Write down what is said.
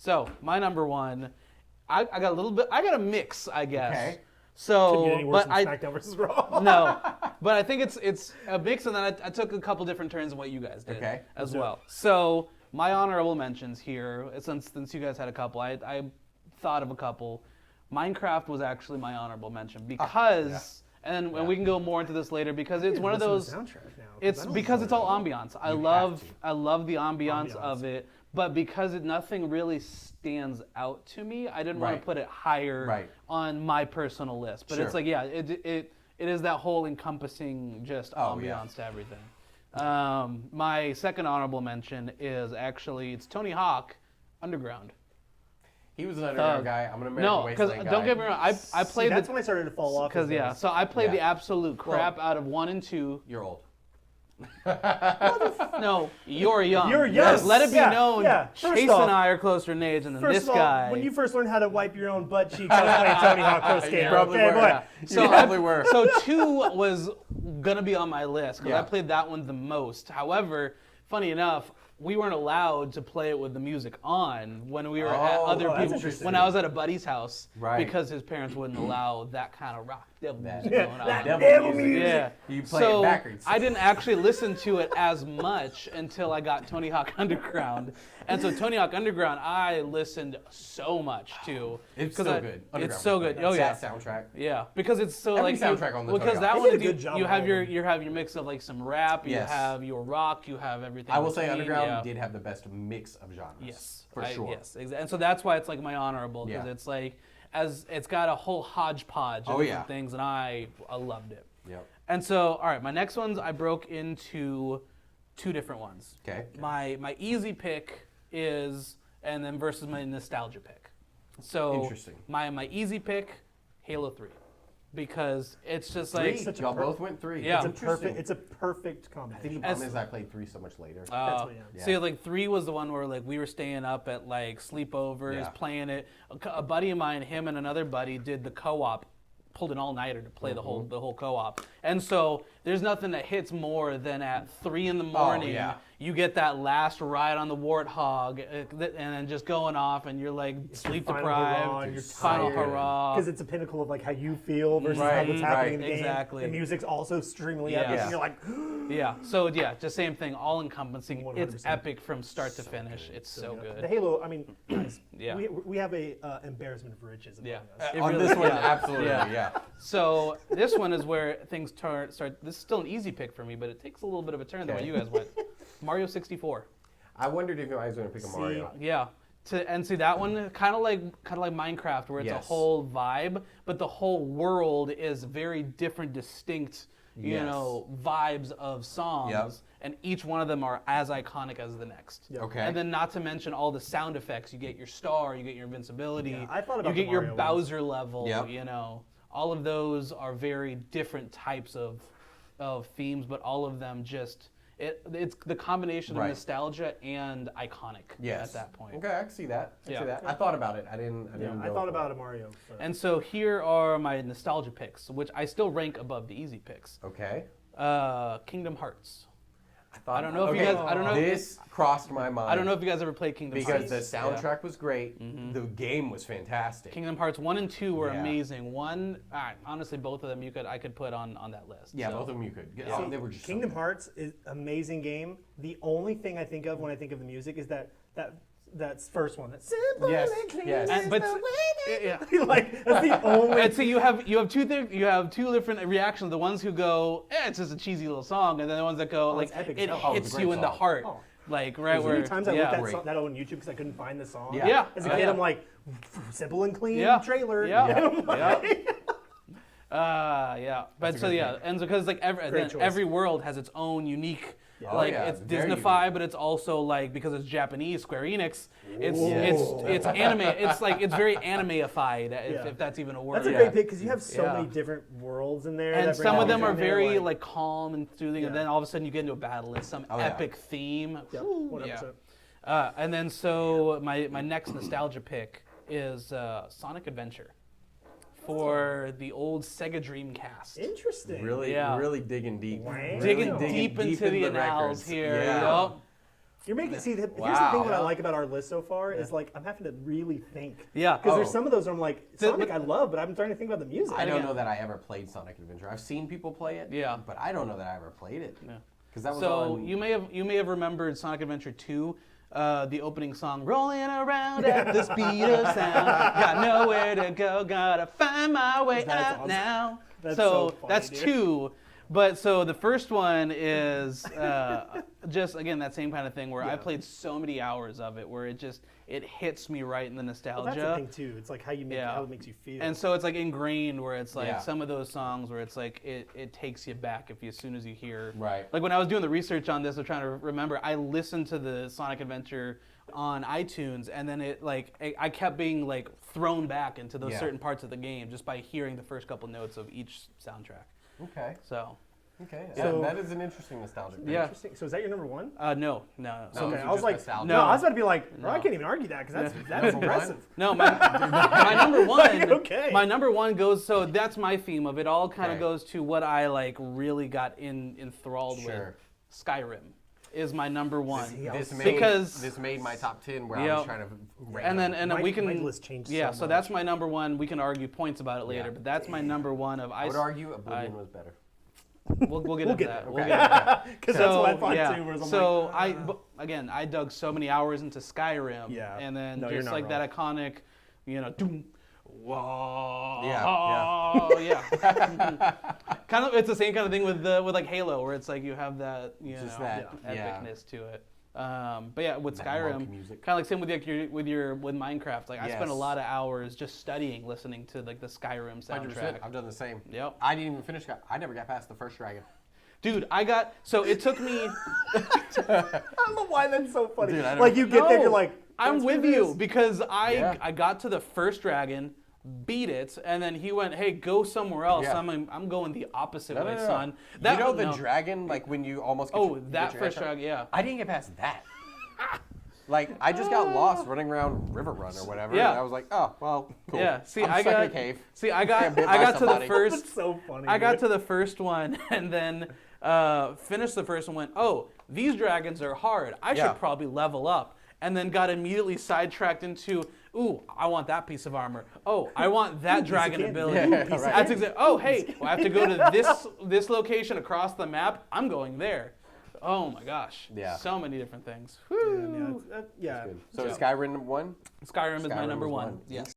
So my number one, I got a little bit. I got a mix, I guess. Okay. So, Couldn't get any worse but than SmackDown versus Raw. no, but I think it's a mix, and then I took a couple different turns in what you guys did Okay. as well. So my honorable mentions here, since you guys had a couple, I thought of a couple. Minecraft was actually my honorable mention because, and we can go more into this later because it's one of those. Soundtrack now, It's because it's all ambiance. I love the ambiance Ambiance. of it, but because nothing really stands out to me, I didn't want Right. to put it higher Right. on my personal list. But it's Sure. like, yeah, it is that whole encompassing just Oh, yeah. ambiance to everything. My second honorable mention is actually it's Tony Hawk, Underground. He was an underground guy. I'm an American No, because Wasteland guy. don't get me wrong, I played That's when I started to fall off. because yeah, so I played the Yeah. absolute crap out of 1 and 2. You're old. No, you're young. You're young. Let it be Yeah, known, yeah. First Chase off- and I are closer in age than First this of all, guy. when you first learned how to wipe your own butt cheeks, I was playing Tony Hawk Pro Skater. You probably okay, were, boy. yeah. So You probably were. So 2 was gonna be on my list because I Yeah. played that one the most. However, funny enough, we weren't allowed to play it with the music on when we were at other that's people. interesting. When I was at a buddy's house, Right. because his parents wouldn't allow that kind of rock devil music Yeah, going on. that Devil devil music. music. Yeah. You play so it backwards. I didn't actually listen to it as much until I got Tony Hawk Underground. And so Tony Hawk Underground, I listened so much to. It's 'cause so I- good. It's Underground so was good. great. Oh yeah. That soundtrack. Yeah, because it's so Every like soundtrack on the Tony because Hawk. that They one did a you, good job you on have all your of them. you have your mix of like some rap, you Yes. have your rock, you have everything. I in will say between, Underground yeah. did have the best mix of genres. Yes, For sure. Yes, and so that's why it's like my honorable because Yeah. it's like as it's got a whole hodgepodge of Oh, different yeah. things, and I loved it. Yep. And so, all right, my next ones I broke into 2 different ones. Okay. My easy pick is, and then versus my nostalgia pick. So Interesting. My easy pick, Halo 3, because it's just Three. like such a Y'all per- both went 3. Yeah. It's a perfect I think the combination. problem is I played 3 so much later. That's what, yeah. See, like 3 was the one where like we were staying up at like sleepovers, Yeah. playing it. A buddy of mine, him and another buddy did the co-op, pulled an all-nighter to play the whole co-op. And so there's nothing that hits more than at 3 in the morning. yeah. You get that last ride on the Warthog, and then just going off, and you're like sleep Final deprived. hurrah, and you're Final tired. hurrah. Because it's a pinnacle of like how you feel versus how Right, what's happening in the right, game. exactly. The music's also extremely Yeah. epic, Yeah. and you're like, Yeah. So yeah, just same thing, all encompassing. It's 100%. epic from start to finish. It's so good. The Halo. I mean, guys, Yeah. we have a embarrassment of riches among Yeah. us. It On really- this one, yeah. absolutely, Yeah. yeah. So this one is where things start. This is still an easy pick for me, but it takes a little bit of a turn the way Okay. you guys went. Mario 64. I wondered if I was going to pick a Mario. Yeah. And see that one kind of like Minecraft, where it's a Yes. whole vibe, but the whole world is very different, distinct, Yes. vibes of songs, Yep. and each one of them are as iconic as the next. Okay. And then not to mention all the sound effects. You get your star, you get your invincibility, Yeah, I thought about you the get your Mario ones. Bowser level. Yep. All of those are very different types of themes, but all of them just it's the combination Right. of nostalgia and iconic Yes. at that point. Okay, I can see that. I can Yeah. see that. I thought about it. I didn't I go thought for about it. a Mario. But And so here are my nostalgia picks, which I still rank above the easy picks. Okay. Kingdom Hearts. I don't know if you guys- I don't know if- This crossed my mind. I don't know if you guys ever played Kingdom because Hearts. the soundtrack was great. The game was fantastic. Kingdom Hearts 1 and 2 were Yeah. amazing. Honestly, both of them I could put on that list. Yeah, so. both of them you could. Yeah. Oh, they were just so Kingdom good. Hearts is amazing game. The only thing I think of when I think of the music is that first one. That simple Yes, and clean yes. is And- but- the way Yeah. that- like that's the only. And so you have two different reactions. The ones who go, it's just a cheesy little song, and then the ones that go, like, it's epic it as hell. Oh, it's hits a you great in the song. heart, Oh. like right As where. many times I yeah. looked Great. that on YouTube because I couldn't find the song. Yeah. Yeah. As a kid, Yeah. I'm like, simple and clean Yeah. trailer. Yeah. You know, Yeah. Yeah. But a so good yeah, pick. and so because like Great choice. every world has its own unique. Oh, Like yeah, it's very Disneyfied, unique. but it's also like because it's Japanese, Square Enix. It's Whoa. it's anime. It's like it's very animeified, Yeah. if that's even a word. That's a Yeah. great pick because you have so Yeah. many different worlds in there. And that bring some of them everything are in there, very like calm and soothing, and Yeah. then all of a sudden you get into a battle and some Oh, yeah. epic theme. Yeah, Whew, 100%. And then so my next nostalgia pick is Sonic Adventure for the old Sega Dreamcast. Interesting. Really, Yeah. really digging deep. Wow. Really Digging deep into the annals records. here. Yeah. You know? You're making here's the Wow. thing. What I like about our list so far is like I'm having to really think. Yeah. Because there's Oh. some of those where I'm like Sonic I love, but I'm trying to think about the music. I don't again- know that I ever played Sonic Adventure. I've seen people play it. Yeah. But I don't know that I ever played it. Yeah. Because that was So on. you may have remembered Sonic Adventure 2, the opening song, rolling around at the speed of sound, got nowhere to go, gotta find my way That's out awesome. now. That's so so funny, that's dude. 2. But so the first one is just again that same kind of thing where I Yeah. played so many hours of it where it hits me right in the Well, nostalgia. that's the thing too. It's like how you make Yeah. how it makes you feel. And so it's like ingrained where it's like Yeah. some of those songs where it's like it takes you back as soon as you hear. Right. Like when I was doing the research on this, I'm trying to remember, I listened to the Sonic Adventure on iTunes and then I kept being like thrown back into those Yeah. certain parts of the game just by hearing the first couple notes of each soundtrack. Okay. So, Okay. So- that is an interesting nostalgic thing. Yeah. Interesting. So is that your number one? No. No. Okay, those I are was just like, nostalgia. no, I was about to be like, No. I can't even argue that because that's Number one? impressive. No, my number one. Okay. My number one goes. So that's my theme of it. All kind of Okay. goes to what I like really got enthralled Sure. with. Skyrim is my number one. See, This was- made, Because- this made my top 10 where I Yep. was trying to rank And then them. and then My- we can my list changed Yeah, so so much. that's my number one. We can argue points about it later, Yeah. but that's my number one of I would argue Oblivion was better. We'll get We'll into get that. there. We'll Okay. get into that. Because that's what I thought yeah. too. Whereas I'm So like, but again, I dug so many hours into Skyrim. Yeah. And then No, you're just not like that iconic, doom, whoa, yeah. Kind of, it's the same kind of thing with like Halo, where it's like you have that, Just that, yeah. epicness to it. But yeah, with That Skyrim, monk music. kind of like same with with Minecraft. Like I spent a Yes. lot of hours just studying, listening to like the Skyrim 100%. soundtrack. I've done the same. Yep. I didn't even finish. I never got past the first dragon. Dude, so it took me. I don't know why that's so funny. Dude, I don't- like you get there, No, you're like, I'm let's with do you this. because Yeah. I got to the first dragon, beat it, and then he went, "Hey, go somewhere else." Yeah. I'm going the opposite No, way, no, no. son. You know the no. dragon, like when you almost get Oh, your, that get your first ass shot? dragon, yeah. I didn't get past that. Like I just got lost running around River Run or whatever. Yeah. And I was like, oh well, cool. Yeah. See, I'm I stuck got in a cave. See, I Got got bit I by got to the somebody. first. That's so funny. I got dude. to the first one and then finished the first one. Went, oh, these dragons are hard. I Yeah. should probably level up. And then got immediately sidetracked into, ooh, I want that piece of armor. Oh, I want that dragon candy. ability. Yeah, right. That's exactly. Oh, hey, I have to go to this location across the map. I'm going there. Oh my gosh. Yeah. So many different things. Yeah, Whew. yeah, Good. So Yeah. Skyrim 1? Skyrim is my Skyrim number was one. one. Yes.